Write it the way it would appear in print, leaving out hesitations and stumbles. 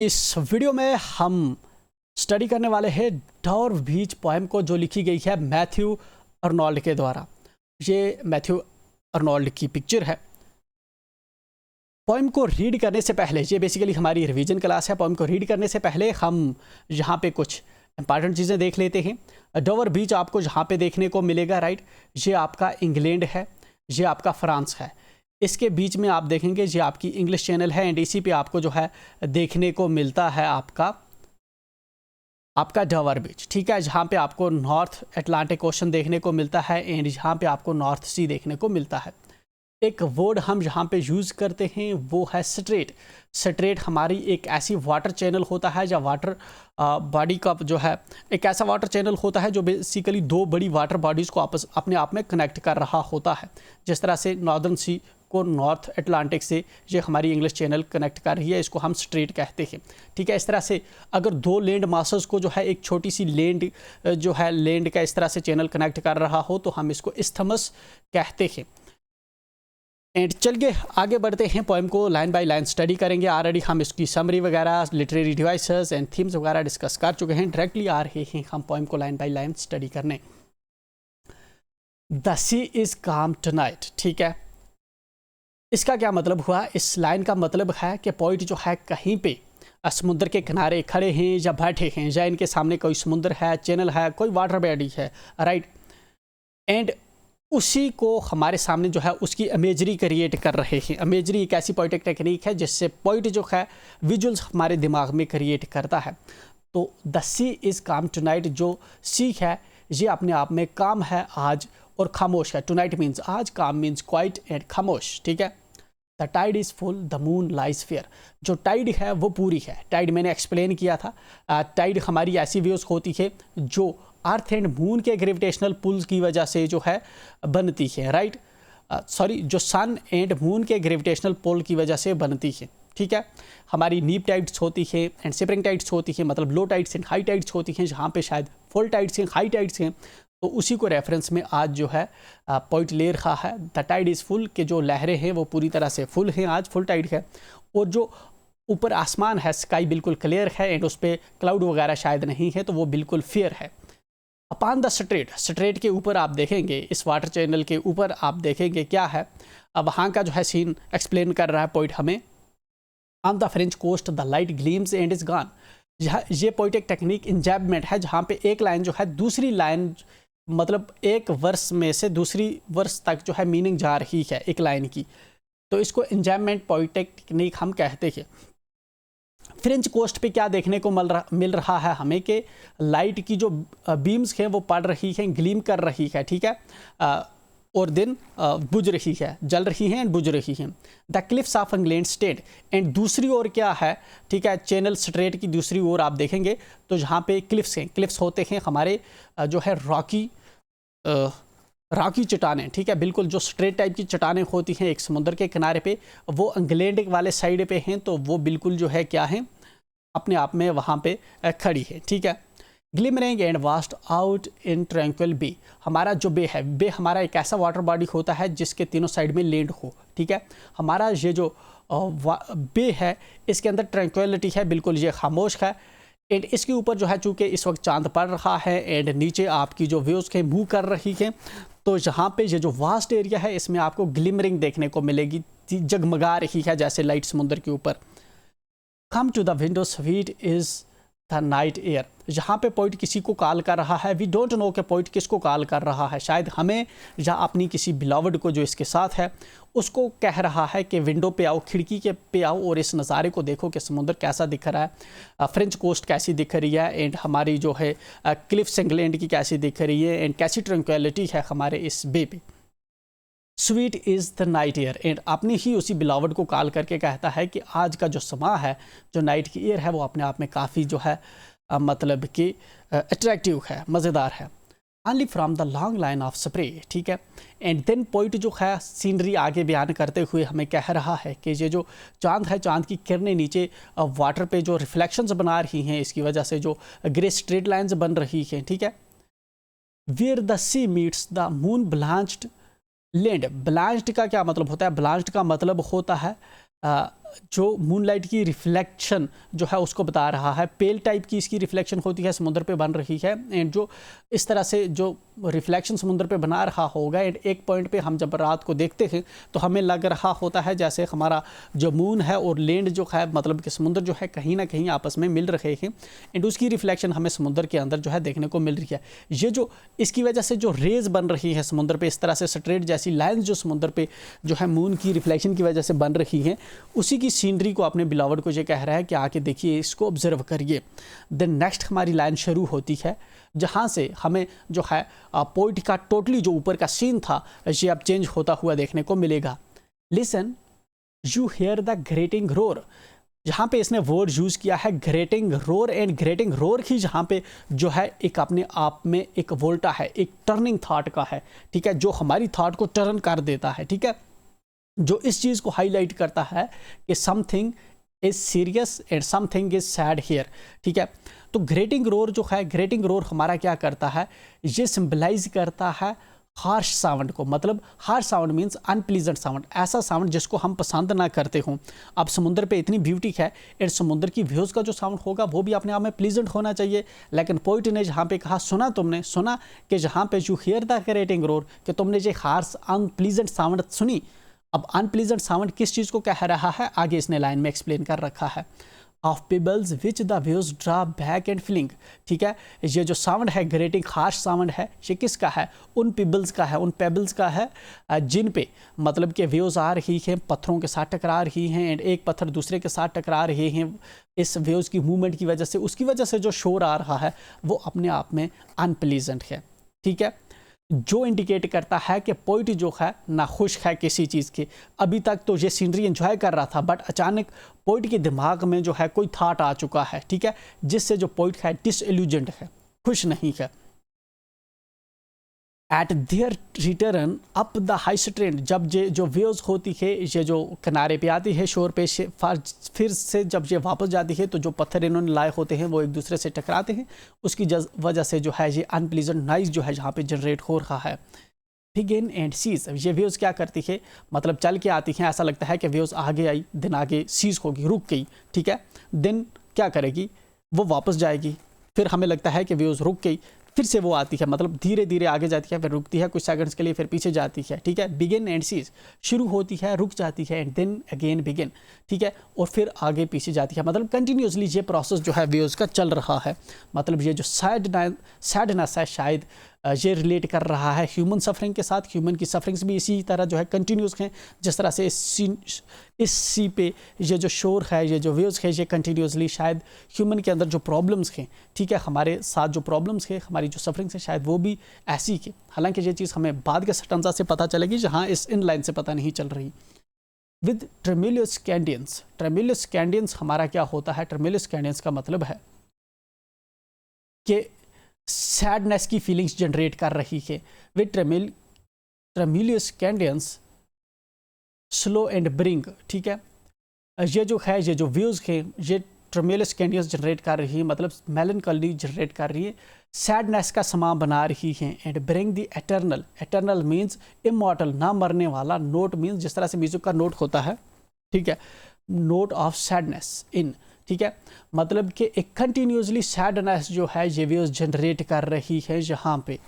इस वीडियो में हम स्टडी करने वाले हैं डॉर्व बीच पोएम को, जो लिखी गई है मैथ्यू अर्नोल्ड के द्वारा। ये मैथ्यू अर्नोल्ड की पिक्चर है। पोएम को रीड करने से पहले, ये बेसिकली हमारी रिवीजन क्लास है। पोएम को रीड करने से पहले हम यहाँ पे कुछ इंपॉर्टेंट चीज़ें देख लेते हैं। डॉर्व बीच आपको यहाँ पे देखने को मिलेगा, राइट। ये आपका इंग्लैंड है, ये आपका फ्रांस है। इसके बीच में आप देखेंगे ये आपकी इंग्लिश चैनल है, एंड इसी पे आपको जो है देखने को मिलता है आपका डॉर्व बीच, ठीक है। जहाँ पे आपको नॉर्थ अटलांटिक ओशन देखने को मिलता है, एंड यहाँ पे आपको नॉर्थ सी देखने को मिलता है। एक वर्ड हम यहाँ पे यूज़ करते हैं वो है स्ट्रेट। स्ट्रेट हमारी एक ऐसी वाटर चैनल होता है, या वाटर बॉडी का जो है एक ऐसा वाटर चैनल होता है जो बेसिकली दो बड़ी वाटर बॉडीज़ को अपने आप में कनेक्ट कर रहा होता है। जिस तरह से नॉर्दर्न सी को नॉर्थ अटलांटिक से ये हमारी इंग्लिश चैनल कनेक्ट कर रही है, इसको हम स्ट्रेट कहते हैं, ठीक है। इस तरह से अगर दो लैंड मासेस को जो है एक छोटी सी लैंड जो है लैंड का इस तरह से चैनल कनेक्ट कर रहा हो तो हम इसको इस्थमस कहते हैं। एंड चलिए आगे बढ़ते हैं, पोएम को लाइन बाय लाइन स्टडी करेंगे। ऑलरेडी हम इसकी समरी वगैरह, लिटरेरी डिवाइसेस एंड थीम्स वगैरह डिस्कस कर चुके हैं। डायरेक्टली आ रहे हैं हम पोएम को लाइन बाय लाइन स्टडी करने। The sea is calm tonight, ठीक है। इसका क्या मतलब हुआ? इस लाइन का मतलब है कि पोइट जो है कहीं पे समुद्र के किनारे खड़े हैं या बैठे हैं, या इनके सामने कोई समुद्र है, चैनल है, कोई वाटर बॉडी है, राइट। एंड उसी को हमारे सामने जो है उसकी इमेजरी क्रिएट कर रहे हैं। इमेजरी एक ऐसी पोइटिक टेक्निक है जिससे पोइट जो है विजुअल्स हमारे दिमाग में क्रिएट करता है। तो the sea is calm tonight, जो सी है ये अपने आप में काम है आज और खामोश है। टुनाइट मीन्स आज, काम मीन्स क्वाइट एंड खामोश, ठीक है। The tide is full, the moon lies fair. जो टाइड है वो पूरी है। टाइड मैंने एक्सप्लेन किया था। टाइड हमारी ऐसी वेव्स होती है जो अर्थ एंड मून के ग्रेविटेशनल पुल्स की वजह से जो है बनती है, राइट। सॉरी, जो सन एंड मून के ग्रेविटेशनल पुल की वजह से बनती है, ठीक है। हमारी नीप टाइड्स होती है एंड स्प्रिंग टाइड्स होती है, मतलब लो टाइड्स एंड हाई टाइड्स होती हैं, जहाँ पे शायद फुल टाइड्स हैं, हाई टाइड्स हैं। तो उसी को रेफरेंस में आज जो है पॉइंट ले रखा है। द टाइड इज़ फुल, के जो लहरें हैं वो पूरी तरह से फुल हैं, आज फुल टाइड है। और जो ऊपर आसमान है, स्काई बिल्कुल क्लियर है एंड उस पर क्लाउड वगैरह शायद नहीं है, तो वो बिल्कुल फेयर है। अपॉन द स्ट्रेट, स्ट्रेट के ऊपर आप देखेंगे, इस वाटर चैनल के ऊपर आप देखेंगे क्या है। अब वहाँ का जो है सीन एक्सप्लेन कर रहा है पोइट हमें। On the French coast the light gleams and is gone. ये पोइटिक टेक्निक इंजैबमेंट है, जहाँ पे एक लाइन जो है दूसरी लाइन, मतलब एक वर्स में से दूसरी वर्स तक जो है मीनिंग जा रही है एक लाइन की, तो इसको इंजैबमेंट पोइटिक टेक्निक हम कहते हैं। फ्रेंच कोस्ट पे क्या देखने को मिल रहा है हमें कि लाइट की जो बीम्स हैं वो पड़ रही हैं, ग्लीम कर रही है, ठीक है। और दिन बुझ रही है, जल रही हैं एंड बुझ रही हैं। The cliffs of England state, and दूसरी ओर क्या है, ठीक है, चैनल स्ट्रेट की दूसरी ओर आप देखेंगे तो जहाँ पे क्लिफ्स हैं, क्लिफ्स होते हैं हमारे जो है रॉकी चट्टानें, ठीक है, बिल्कुल जो स्ट्रेट टाइप की चट्टानें होती हैं एक समुद्र के किनारे पे, वो इंग्लैंड वाले साइड पे हैं, तो वो बिल्कुल जो है क्या है, अपने आप में वहाँ पे खड़ी है, ठीक है। Glimmering and vast out in tranquil bay, हमारा जो बे है, बे हमारा एक ऐसा वाटर बॉडी होता है जिसके तीनों साइड में लैंड हो, ठीक है। हमारा ये जो बे है इसके अंदर ट्रैंक्विलिटी है, बिल्कुल ये खामोश है। एंड इसके ऊपर जो है चूँकि इस वक्त चांद पड़ रहा है एंड नीचे आपकी जो वेव्स के मूव कर रही हैं, तो यहाँ पे ये जो वास्ट एरिया है इसमें आपको ग्लिमरिंग देखने को मिलेगी, जगमगा रही है जैसे लाइट समुद्र के ऊपर। Come to the window sweet is the night air, यहाँ पे पोइट किसी को कॉल कर रहा है। वी डोंट नो कि पोइट किसको कॉल कर रहा है, शायद हमें या अपनी किसी बिलॉवड को जो इसके साथ है उसको कह रहा है कि विंडो पे आओ, खिड़की के पे आओ और इस नज़ारे को देखो कि समुद्र कैसा दिख रहा है, फ्रेंच कोस्ट कैसी दिख रही है, एंड हमारी जो है क्लिफ्स इंग्लैंड की कैसी दिख रही है, एंड कैसी ट्रैंक्विलिटी है हमारे इस बे पे। Sweet is the night air, and अपनी ही उसी बिलावट को कॉल करके कहता है कि आज का जो समा है, जो नाइट की एयर है, वो अपने आप में काफ़ी जो है मतलब कि अट्रैक्टिव है, मज़ेदार है। Only from the long line of spray, ठीक है। एंड देन पोइट जो है सीनरी आगे बयान करते हुए हमें कह रहा है कि ये जो चांद है, चांद की किरणें नीचे वाटर पे जो रिफ्लेक्शंस बना रही हैं, इसकी वजह से जो ग्रे स्ट्रेट लाइन्स बन रही हैं, ठीक है। Where the sea meets the moon blanched land, blanched का क्या मतलब होता है? ब्लांच्ड का मतलब होता है जो मूनलाइट की रिफ्लेक्शन जो है उसको बता रहा है। पेल टाइप की इसकी रिफ्लेक्शन होती है, समुद्र पे बन रही है। एंड जो इस तरह से जो रिफ्लेक्शन समुद्र पे बना रहा होगा, एंड एक पॉइंट पे हम जब रात को देखते हैं तो हमें लग रहा होता है जैसे हमारा जो मून है और लैंड जो है, मतलब कि समुद्र जो है कहीं ना कहीं आपस में मिल रहे हैं। एंड उसकी रिफ्लेक्शन हमें समुद्र के अंदर जो है देखने को मिल रही है। ये जो इसकी वजह से जो रेज बन रही है समुद्र पे, इस तरह से स्ट्रेट जैसी लाइन्स जो समुद्र पे जो है मून की रिफ्लेक्शन की वजह से बन रही हैं, उसी की सीनरी को अपने बिलावड को ये कह रहा है कि आके देखिए, इसको ऑब्जर्व करिए। देन नेक्स्ट हमारी लाइन शुरू होती है जहाँ से हमें जो है पोइट का टोटली जो ऊपर का सीन था ये अब चेंज होता हुआ देखने को मिलेगा। Listen you hear the grating roar. जहाँ पे इसने वर्ड यूज़ किया है grating roar, and grating roar ही जहाँ पे जो है एक अपने आप में एक वोल्टा है, एक टर्निंग थाट का है, ठीक है, जो हमारी थाट को टर्न कर देता है, ठीक है, जो इस चीज़ को हाईलाइट करता है कि something is serious and something is sad here, ठीक है। तो ग्रेटिंग रोर जो है, ग्रेटिंग रोर हमारा क्या करता है, ये सिंबलाइज करता है हार्श साउंड को। मतलब harsh sound means unpleasant sound, ऐसा साउंड जिसको हम पसंद ना करते हों। अब समुद्र पे इतनी ब्यूटी है, एंड समुद्र की व्यूज़ का जो साउंड होगा वो भी अपने आप में प्लीजेंट होना चाहिए। लेकिन पोइट ने जहाँ पे कहा, सुना तुमने, सुना कि जहाँ पे you here the grating roar, कि तुमने ये हार्श अनप्लीजेंट साउंड सुनी। अब अनप्लीजेंट साउंड किस चीज़ को कह रहा है, आगे इसने लाइन में एक्सप्लेन कर रखा है। Of pebbles which the views draw back and fling, ठीक है, ये जो साउंड है ग्रेटिंग हार्श साउंड है, ये किसका है, उन पेबल्स का है, उन पेबल्स का है जिन पे मतलब कि व्यूज आ रही हैं, पत्थरों के साथ टकरा रही हैं, एंड एक पत्थर दूसरे के साथ टकरा रहे हैं। इस व्यूज की मूवमेंट की वजह से, उसकी वजह से जो शोर आ रहा है वो अपने आप में अनप्लीजेंट है, ठीक है, जो इंडिकेट करता है कि पोइट जो है ना खुश है किसी चीज़ की। अभी तक तो ये सीनरी एंजॉय कर रहा था, बट अचानक पोइट के दिमाग में जो है कोई थाट आ चुका है, ठीक है, जिससे जो पोइट है डिसइल्यूजन्ड है, खुश नहीं है। At their return up the high strand, जब ये जो वेव्स होती है ये जो किनारे पे आती है शोर पे, फिर से जब ये वापस जाती है तो जो पत्थर इन्होंने लाए होते हैं वो एक दूसरे से टकराते हैं, उसकी वजह से जो है ये अनप्लीजेंट नॉइज़ जो है यहाँ पे जनरेट हो रहा है। बिगिन एंड सीज, ये वेव्स क्या करती है, मतलब चल के आती हैं, ऐसा लगता है कि वेव्स आगे आई, दिन आगे सीज होगी, रुक गई, ठीक है, दिन क्या करेगी, वो वापस जाएगी, फिर हमें लगता है कि वेव्स रुक गई, फिर से वो आती है, मतलब धीरे धीरे आगे जाती है, फिर रुकती है कुछ सेकंड्स के लिए, फिर पीछे जाती है, ठीक है। बिगिन एंड सीज, शुरू होती है, रुक जाती है, एंड देन अगेन बिगिन, ठीक है, और फिर आगे पीछे जाती है। मतलब कंटिन्यूसली ये प्रोसेस जो है वेव्स का चल रहा है। मतलब ये जो सैडनेस है शायद ये रिलेट कर रहा है ह्यूमन सफरिंग के साथ। ह्यूमन की सफरिंग्स भी इसी तरह जो है कंटिन्यूस हैं, जिस तरह से इस सी पे ये जो शोर है, ये जो वेव्स है, ये कंटिन्यूसली शायद ह्यूमन के अंदर जो प्रॉब्लम्स हैं, ठीक है, हमारे साथ जो प्रॉब्लम्स हैं, हमारी जो सफरिंग्स हैं, शायद वो भी ऐसी की। हालांकि ये चीज़ हमें बाद के स्टैंजा से पता चलेगी, जहाँ इस इन लाइन से पता नहीं चल रही। विद ट्रेमुलस कैंडियंस, ट्रेमुलस कैंडियंस हमारा क्या होता है, ट्रेमुलस कैंडियंस का मतलब है कि सैडनेस की फीलिंग्स जनरेट कर रही है। With tremulous cadence slow and bring, ठीक है, ये जो है, ये जो व्यूज़ है, ये ट्रेमुलस कैंडियंस जनरेट कर रही है, मतलब मेलनकॉली जनरेट कर रही है, सैडनेस का समा बना रही है। And bring the eternal, eternal means immortal, ना मरने वाला, नोट मीन्स जिस तरह से म्यूजिक का नोट होता है, ठीक है, नोट ऑफ सैडनेस इन, ठीक है, मतलब कि एक कंटिन्यूसली सैडनेस जो है ये व्यूज जनरेट कर रही है यहाँ पे।